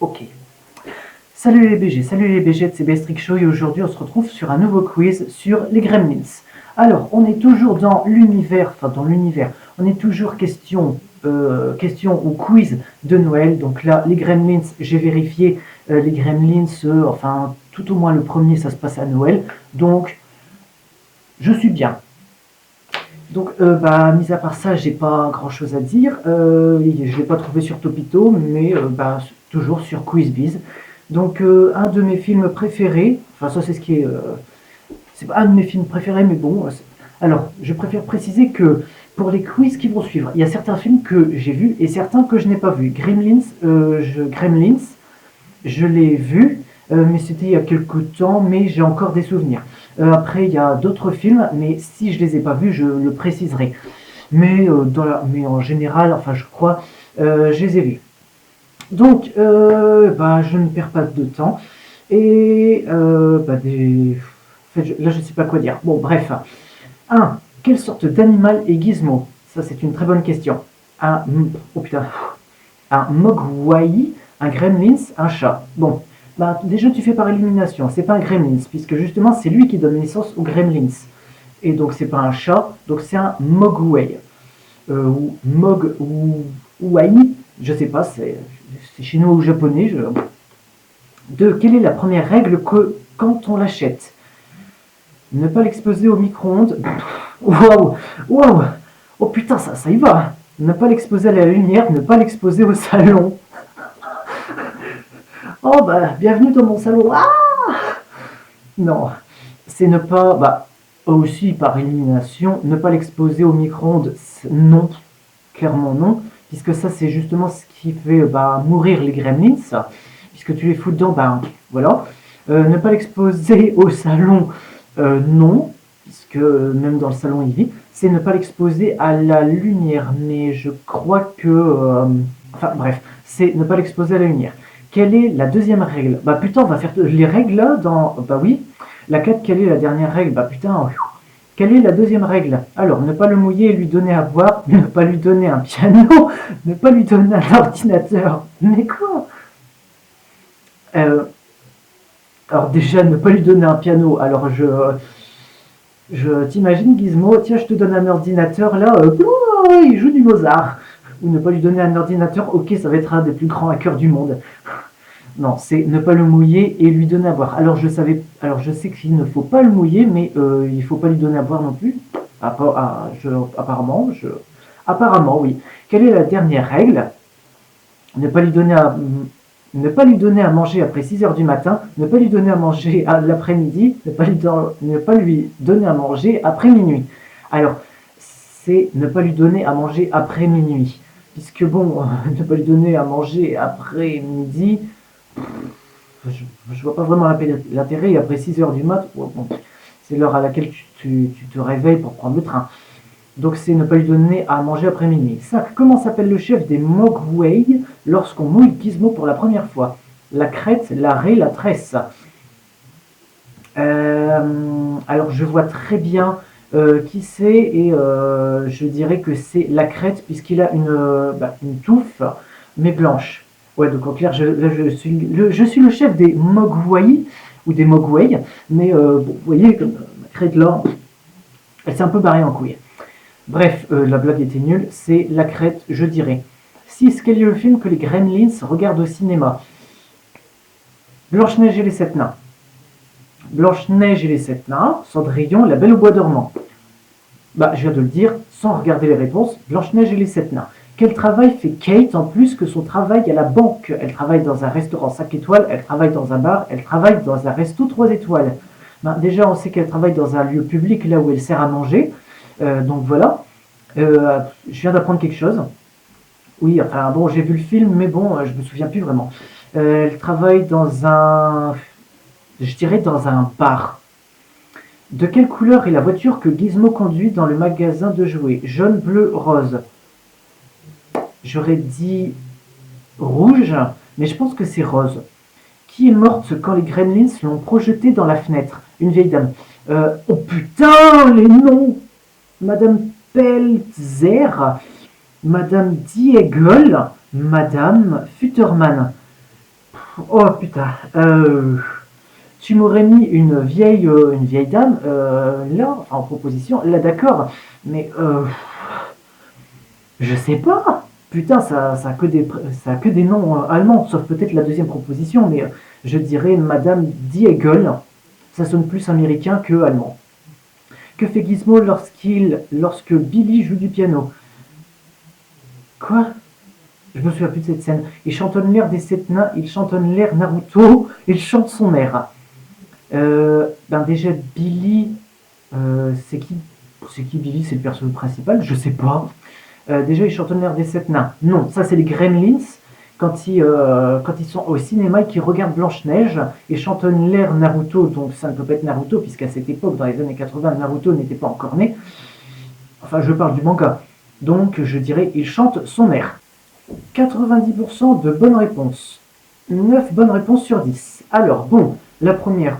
Ok. Salut les BG de CBS Trick Show et aujourd'hui on se retrouve sur un nouveau quiz sur les Gremlins. Alors, on est toujours dans l'univers, on est toujours question ou quiz de Noël. Donc là, les Gremlins, j'ai vérifié, les Gremlins, tout au moins le premier, ça se passe à Noël. Donc, je suis bien. Donc, mis à part ça, j'ai pas grand chose à dire. Je l'ai pas trouvé sur Topito, mais toujours sur QuizBiz. Donc, un de mes films préférés, enfin, ça, c'est ce qui est. C'est pas un de mes films préférés, mais bon. Alors, je préfère préciser que pour les quiz qui vont suivre, il y a certains films que j'ai vus et certains que je n'ai pas vus. Gremlins, je l'ai vu, mais c'était il y a quelques temps, mais j'ai encore des souvenirs. Après, il y a d'autres films, mais si je les ai pas vus, je le préciserai. Mais en général, enfin, je crois, je les ai vus. Donc, je ne perds pas de temps. Et là, je ne sais pas quoi dire. Bon, bref. 1. Quelle sorte d'animal est Gizmo? Ça, c'est une très bonne question. Oh putain. Un Mogwai, un Gremlins, un chat. Bon, déjà tu fais par élimination. C'est pas un Gremlins, puisque justement c'est lui qui donne naissance aux Gremlins. Et donc c'est pas un chat, donc c'est un Mogwai. Ou Mogwai, je sais pas, c'est chinois ou japonais. 2. Quelle est la première règle que quand on l'achète? Ne pas l'exposer au micro-ondes. Waouh, waouh, oh putain, ça y va. Ne pas l'exposer à la lumière, ne pas l'exposer au salon. Oh bienvenue dans mon salon. Ah non, c'est ne pas, aussi par élimination, ne pas l'exposer au micro-ondes. Non, clairement non, puisque ça c'est justement ce qui fait mourir les gremlins, puisque tu les fous dedans, voilà. Ne pas l'exposer au salon, non, puisque même dans le salon il vit. C'est ne pas l'exposer à la lumière, mais je crois que... bref, c'est ne pas l'exposer à la lumière. Quelle est la deuxième règle? Putain, on va faire les règles là dans... oui. La 4, quelle est la dernière règle? Putain... Quelle est la deuxième règle? Alors, ne pas le mouiller et lui donner à boire, ne pas lui donner un piano, ne pas lui donner un ordinateur. Mais quoi? Alors déjà, ne pas lui donner un piano. Alors, je t'imagine, Gizmo, tiens, je te donne un ordinateur, là, il joue du Mozart. Ou ne pas lui donner un ordinateur, ok, ça va être un des plus grands hackers du monde. Non, c'est ne pas le mouiller et lui donner à boire. Alors je sais qu'il ne faut pas le mouiller, mais il ne faut pas lui donner à boire non plus. Apparemment, oui. Quelle est la dernière règle? Ne pas lui donner à manger après 6 heures du matin, ne pas lui donner à manger à l'après-midi, ne pas lui donner à manger après minuit. Alors, c'est ne pas lui donner à manger après minuit. Puisque bon, ne pas lui donner à manger après midi, je vois pas vraiment l'intérêt. Après 6 heures du mat, c'est l'heure à laquelle tu te réveilles pour prendre le train. Donc c'est ne pas lui donner à manger après minuit. 5. Comment s'appelle le chef des Mogwai lorsqu'on mouille Gizmo pour la première fois? La crête, la raie, la tresse. Alors je vois très bien qui c'est et je dirais que c'est la crête puisqu'il a une touffe mais blanche. Ouais, donc en clair, je suis le chef des Mogwai ou des Mogwai, mais vous voyez comme la crête là, elle s'est un peu barrée en couille. Bref, la blague était nulle, c'est la crête, je dirais. 6. Quel est le film que les Gremlins regardent au cinéma? Blanche-Neige et les 7 nains. Blanche-Neige et les 7 nains, Cendrillon, La Belle au bois dormant. Je viens de le dire, sans regarder les réponses, Blanche-Neige et les 7 nains. Quel travail fait Kate en plus que son travail à la banque? Elle travaille dans un restaurant 5 étoiles, elle travaille dans un bar, elle travaille dans un resto 3 étoiles. Déjà, on sait qu'elle travaille dans un lieu public, là où elle sert à manger. Donc voilà. Je viens d'apprendre quelque chose. Oui, enfin bon, j'ai vu le film, mais bon, je me souviens plus vraiment. Elle travaille je dirais dans un bar. De quelle couleur est la voiture que Gizmo conduit dans le magasin de jouets? Jaune, bleu, rose. J'aurais dit rouge, mais je pense que c'est rose. Qui est morte quand les Gremlins l'ont projetée dans la fenêtre? Une vieille dame. Oh putain, les noms! Madame Pelzer, Madame Diegel, Madame Futterman. Oh putain. Tu m'aurais mis une vieille dame là, en proposition, là d'accord, mais je sais pas. Putain, ça a que des noms allemands, sauf peut-être la deuxième proposition, mais je dirais Madame Diegel. Ça sonne plus américain que allemand. Que fait Gizmo lorsque Billy joue du piano? Quoi? Je me souviens plus de cette scène. Il chantonne l'air des sept nains, il chantonne l'air Naruto, il chante son air. Ben déjà Billy, c'est qui? C'est qui Billy? C'est le personnage principal? Je sais pas. Déjà il chantonne l'air des sept nains. Non, ça c'est les Gremlins. Quand ils sont au cinéma et qu'ils regardent Blanche-Neige et chantonnent l'air Naruto, donc ça ne peut pas être Naruto, puisqu'à cette époque, dans les années 80, Naruto n'était pas encore né. Enfin, je parle du manga. Donc, je dirais, il chante son air. 90% de bonnes réponses. 9 bonnes réponses sur 10. Alors, bon, la première,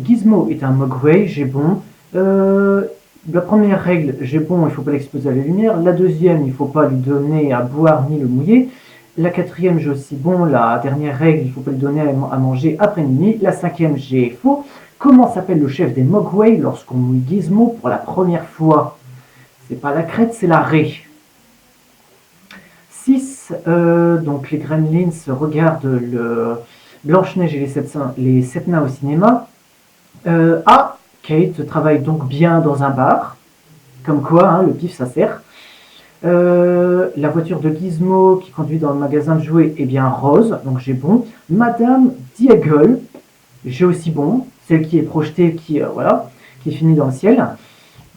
Gizmo est un Mogwai, j'ai bon. La première règle, j'ai bon, il ne faut pas l'exposer à la lumière. La deuxième, il ne faut pas lui donner à boire ni le mouiller. La quatrième, j'ai aussi bon. La dernière règle, il ne faut pas lui donner à manger après minuit. La cinquième, j'ai faux. Comment s'appelle le chef des Mogwai lorsqu'on mouille Gizmo pour la première fois? C'est pas la crête, c'est la raie. 6. Donc les Gremlins regardent Blanche-Neige et les sept nains au cinéma. A. Kate travaille donc bien dans un bar. Comme quoi, hein, le pif, ça sert. La voiture de Gizmo qui conduit dans le magasin de jouets est bien rose, donc j'ai bon. Madame Diegel, j'ai aussi bon. Celle qui est projetée, voilà, qui finit dans le ciel,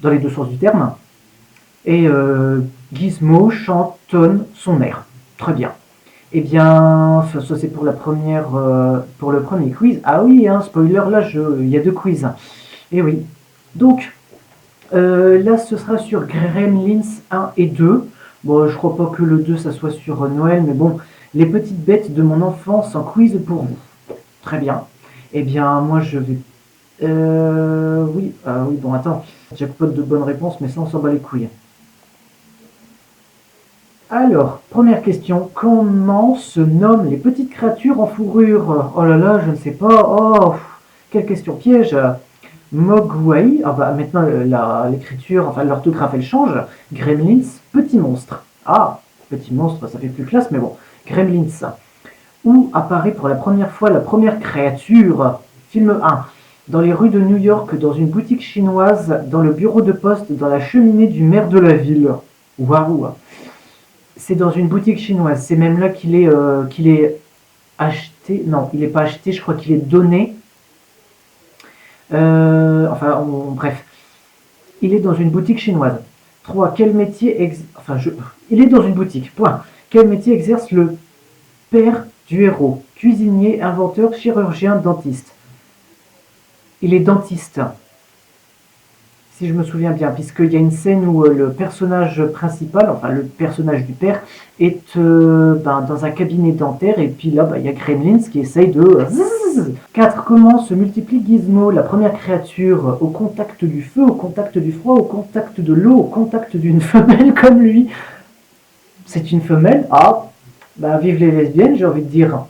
dans les deux sens du terme. Et Gizmo chantonne son air. Très bien. Eh bien, ça c'est pour pour le premier quiz. Ah oui, hein, spoiler, là, il y a deux quiz. Et oui. Donc, là, ce sera sur Gremlins 1 et 2. Bon, je crois pas que le 2, ça soit sur Noël, mais bon, les petites bêtes de mon enfance en quiz pour vous. Très bien. Eh bien, moi, je vais... oui, oui, bon, attends. Jackpot de bonnes réponses, mais ça, on s'en bat les couilles. Alors, première question. Comment se nomment les petites créatures en fourrure? Oh là là, je ne sais pas. Oh, quelle question piège. Mogwai, ah bah maintenant l'écriture, enfin l'orthographe elle change. Gremlins, petit monstre. Ah, petit monstre, ça fait plus classe, mais bon. Gremlins. Où apparaît pour la première fois la première créature? Film 1. Dans les rues de New York, dans une boutique chinoise, dans le bureau de poste, dans la cheminée du maire de la ville. Waouh! C'est dans une boutique chinoise. C'est même là qu'il est acheté. Non, il n'est pas acheté, je crois qu'il est donné. Bref. Il est dans une boutique chinoise. 3. Quel métier il est dans une boutique. Point. Quel métier exerce le père du héros? Cuisinier, inventeur, chirurgien, dentiste. Il est dentiste. Si je me souviens bien, puisqu'il y a une scène où le personnage principal, enfin le personnage du père, est dans un cabinet dentaire, et puis là, il y a Gremlins qui essaye de... 4. Comment se multiplie Gizmo, la première créature, au contact du feu, au contact du froid, au contact de l'eau, au contact d'une femelle comme lui? C'est une femelle? Ah, vive les lesbiennes, j'ai envie de dire.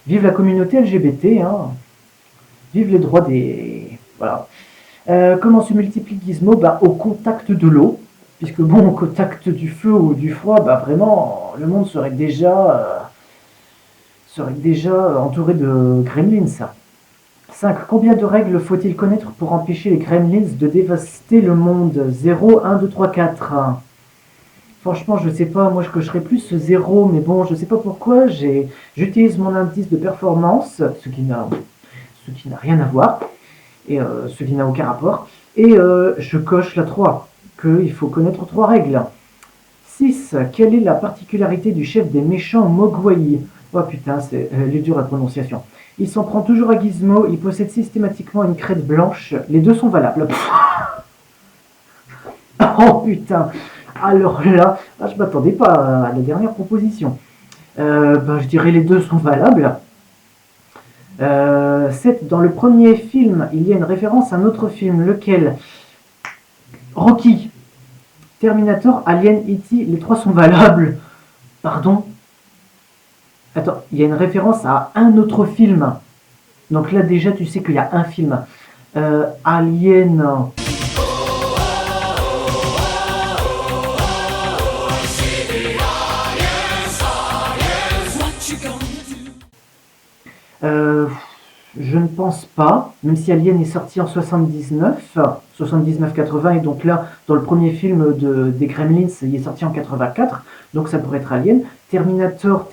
Vive la communauté LGBT, hein. Vive les droits des... Voilà. Comment se multiplie Gizmo? Au contact de l'eau, puisque bon, au contact du feu ou du froid, vraiment, le monde serait déjà entouré de gremlins. 5. Combien de règles faut-il connaître pour empêcher les gremlins de dévaster le monde? 0, 1, 2, 3, 4. Franchement, je sais pas, moi je cocherais plus ce 0, mais bon, je sais pas pourquoi, j'utilise mon indice de performance, ce qui n'a rien à voir, et ce qui n'a aucun rapport, et je coche la 3, qu'il faut connaître 3 règles. 6. Quelle est la particularité du chef des méchants Mogwai? Oh putain, c'est dur la prononciation. Il s'en prend toujours à Gizmo, il possède systématiquement une crête blanche, les deux sont valables. Oh putain. Alors là, je m'attendais pas à la dernière proposition. Je dirais les deux sont valables. 7. Dans le premier film, il y a une référence à un autre film. Lequel? Rocky. Terminator, Alien, E.T., les trois sont valables. Pardon? Attends, il y a une référence à un autre film. Donc là, déjà, tu sais qu'il y a un film. Alien. Euh, je ne pense pas, même si Alien est sorti en 79, 79-80, et donc là, dans le premier film des Gremlins, il est sorti en 84, donc ça pourrait être Alien. Terminator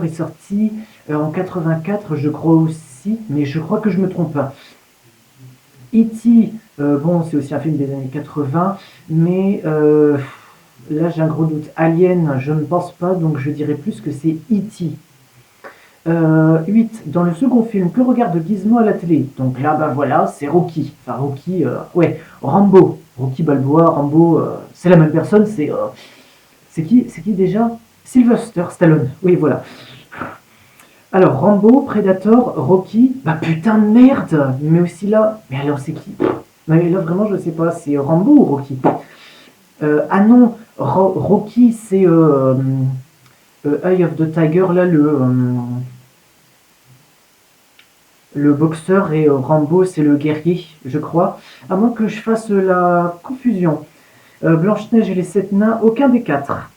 est sorti en 84, je crois aussi, mais je crois que je me trompe pas. E.T., bon, c'est aussi un film des années 80, mais là j'ai un gros doute. Alien, je ne pense pas, donc je dirais plus que c'est E.T. 8. Dans le second film, que regarde Gizmo à la télé? Donc là, ben voilà, c'est Rocky. Enfin, Rocky, ouais, Rambo. Rocky Balboa, Rambo, c'est la même personne, c'est qui déjà? Sylvester Stallone. Oui, voilà. Alors, Rambo, Predator, Rocky, bah putain de merde! Mais aussi là, mais alors c'est qui? Mais là, vraiment, je sais pas, c'est Rambo ou Rocky? Ah non, Rocky, c'est Eye of the Tiger, là, le boxeur, et Rambo, c'est le guerrier, je crois. À moins que je fasse la confusion. Blanche-Neige et les sept nains, aucun des quatre.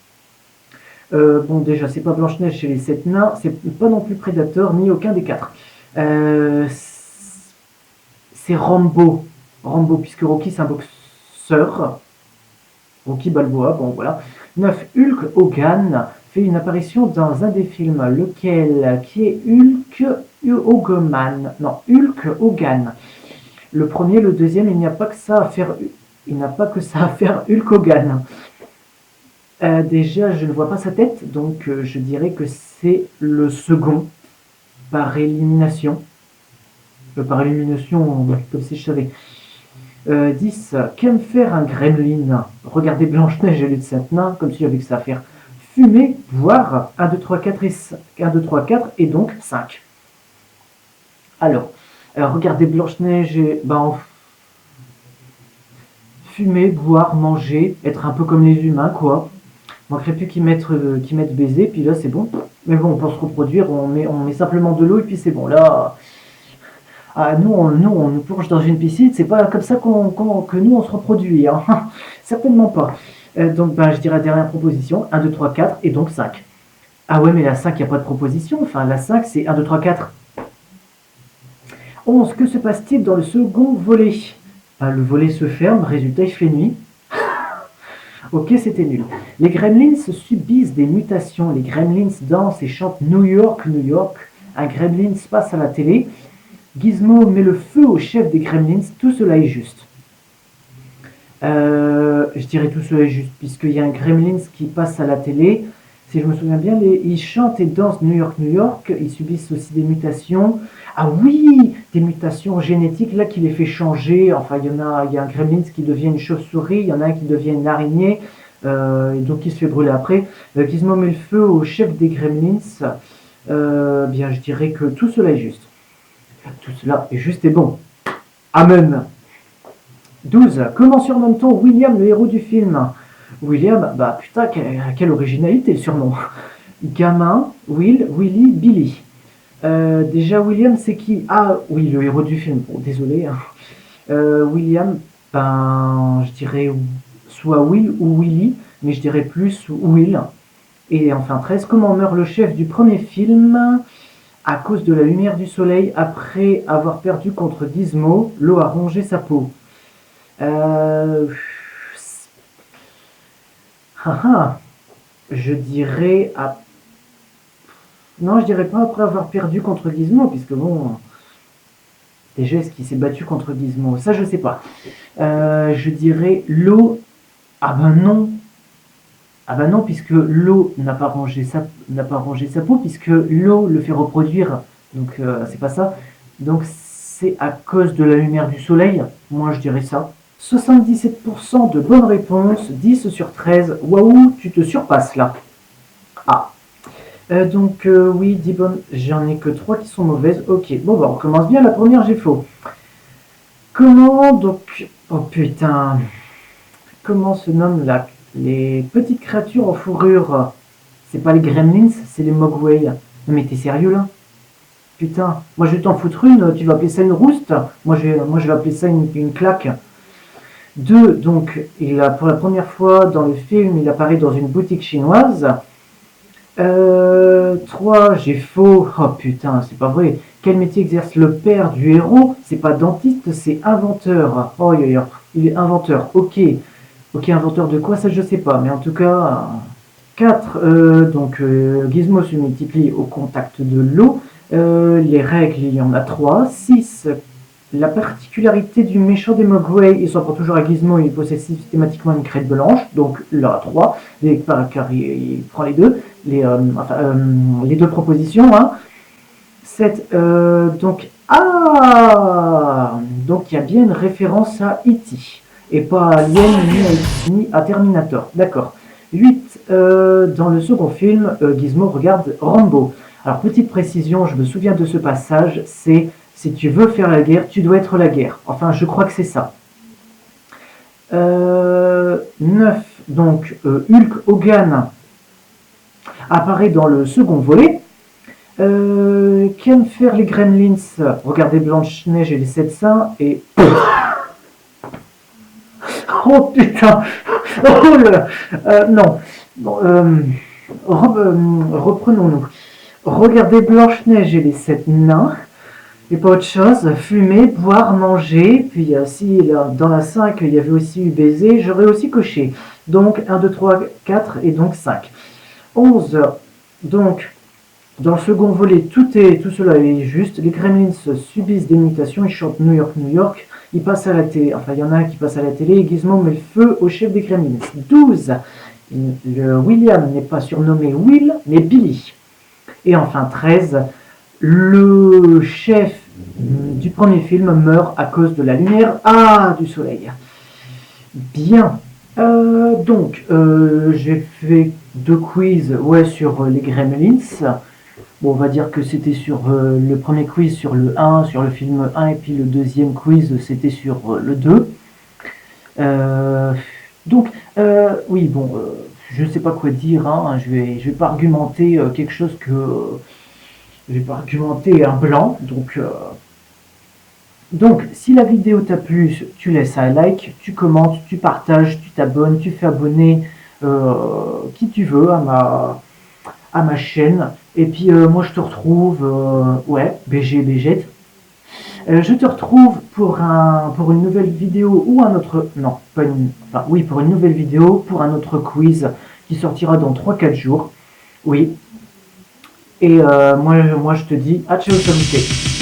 Bon, déjà, c'est pas Blanche-Neige et les sept nains, c'est pas non plus Predator, ni aucun des quatre. Euh, c'est Rambo. Rambo, puisque Rocky, c'est un boxeur. Rocky Balboa, bon voilà. 9. Hulk Hogan fait une apparition dans un des films. Lequel? Qui est Hulk Hogan? Non, Hulk Hogan. Le premier, le deuxième, il n'y a pas que ça à faire. Il n'a pas que ça à faire Hulk Hogan. Déjà, je ne vois pas sa tête, donc je dirais que c'est le second, par élimination. Par élimination, comme si je savais. 10. Qu'aime faire un gremlin? Regardez Blanche-Neige et les sept nains, comme si j'avais que ça à faire. Fumer, boire, 1, 2, 3, 4 et 1, 2, 3, 4 et donc 5. Alors regardez Blanche-Neige et fumer, boire, manger, être un peu comme les humains, quoi. Manquerait plus qu'ils mettent baiser, puis là c'est bon. Mais bon, on peut se reproduire, on met simplement de l'eau et puis c'est bon. Là, nous, on nous plonge dans une piscine, c'est pas comme ça que nous on se reproduit, hein. Certainement pas. Donc je dirais la dernière proposition, 1, 2, 3, 4 et donc 5. Ah ouais, mais la 5, il n'y a pas de proposition. Enfin, la 5, c'est 1, 2, 3, 4. 11. Que se passe-t-il dans le second volet? Le volet se ferme, résultat, il fait nuit. Ok, c'était nul. Les gremlins subissent des mutations. Les gremlins dansent et chantent New York, New York. Un gremlin passe à la télé. Gizmo met le feu au chef des gremlins. Tout cela est juste. Je dirais tout cela est juste, puisqu'il y a un gremlins qui passe à la télé. Si je me souviens bien, ils chantent et dansent New York, New York. Ils subissent aussi des mutations. Ah oui, des mutations génétiques là qui les fait changer. Enfin, il y a un gremlins qui devient une chauve-souris, il y en a un qui devient une araignée, et donc il se fait brûler après. Gizmo met le feu au chef des gremlins. Bien, je dirais que tout cela est juste. Tout cela est juste et bon. Amen. 12. Comment surnomme-t-on William, le héros du film? William, putain, quelle originalité le surnom. Gamin, Will, Willy, Billy. Déjà, William, c'est qui? Ah, oui, le héros du film. Bon, désolé, hein. William, je dirais soit Will ou Willy, mais je dirais plus Will. Et enfin, 13. Comment meurt le chef du premier film? À cause de la lumière du soleil, après avoir perdu contre Gizmo, l'eau a rongé sa peau. Je dirais non, je dirais pas après avoir perdu contre Gizmo, puisque bon, déjà est-ce qu'il s'est battu contre Gizmo? Ça je sais pas. Je dirais l'eau. Ah ben non. Ah ben non, puisque l'eau n'a pas rongé sa peau, puisque l'eau le fait reproduire. Donc c'est pas ça. Donc c'est à cause de la lumière du soleil. Moi je dirais ça. 77% de bonnes réponses, 10 sur 13. Waouh, tu te surpasses là. Ah. Oui, 10 bonnes. J'en ai que 3 qui sont mauvaises. Ok, bon, on commence bien. La première, j'ai faux. Comment donc. Oh putain. Comment se nomment les petites créatures en fourrure? C'est pas les gremlins, c'est les mogwai. Non mais t'es sérieux là? Putain, moi je vais t'en foutre une, tu vas appeler ça une rouste? Moi je vais appeler ça une claque. 2, donc, pour la première fois dans le film, il apparaît dans une boutique chinoise. 3, j'ai faux. Oh putain, c'est pas vrai. Quel métier exerce le père du héros? C'est pas dentiste, c'est inventeur. Oh, il est inventeur. Ok. Ok, inventeur de quoi? Ça, je sais pas. Mais en tout cas, 4, donc Gizmo se multiplie au contact de l'eau. Les règles, il y en a 3. 6, la particularité du méchant des Mogwai, il s'en prend toujours à Gizmo, il possède systématiquement une crête blanche, donc là 3, car il prend les deux, les deux propositions. Hein. 7, donc il y a bien une référence à E.T. et pas à Alien ni à Terminator, d'accord. 8, dans le second film, Gizmo regarde Rambo. Alors petite précision, je me souviens de ce passage, c'est si tu veux faire la guerre, tu dois être la guerre. Enfin, je crois que c'est ça. 9, donc Hulk Hogan apparaît dans le second volet. Qu'aiment faire les Gremlins? Regardez Blanche-Neige et les 7 saints et... Oh putain. Oh là là. Non. Bon, reprenons-nous. Regardez Blanche-Neige et les 7 nains. Et pas autre chose, fumer, boire, manger, puis si dans la 5 il y avait aussi eu baiser, j'aurais aussi coché. Donc 1, 2, 3, 4 et donc 5. 11, donc dans le second volet, tout cela est juste, les Gremlins subissent des mutations, ils chantent New York, New York, ils passent à la télé, enfin il y en a un qui passe à la télé, et Gizmo met le feu au chef des Gremlins. 12, William n'est pas surnommé Will, mais Billy. Et enfin 13, le chef du premier film meurt à cause de la lumière du soleil. Bien. Donc, j'ai fait 2 quiz sur les Gremlins. Bon, on va dire que c'était sur le premier quiz sur le 1, sur le film 1, et puis le deuxième quiz, c'était sur le 2. Donc, oui, bon, je ne sais pas quoi dire, hein, je vais pas argumenter quelque chose que... je vais pas argumenter un blanc, donc, si la vidéo t'a plu, tu laisses un like, tu commentes, tu partages, tu t'abonnes, tu fais abonner qui tu veux à ma chaîne. Et puis moi je te retrouve, BG. Je te retrouve pour une nouvelle vidéo ou un autre... Non, pas une... Enfin, oui, pour une nouvelle vidéo, pour un autre quiz qui sortira dans 3-4 jours. Oui. Et moi je te dis, à ciao, salut.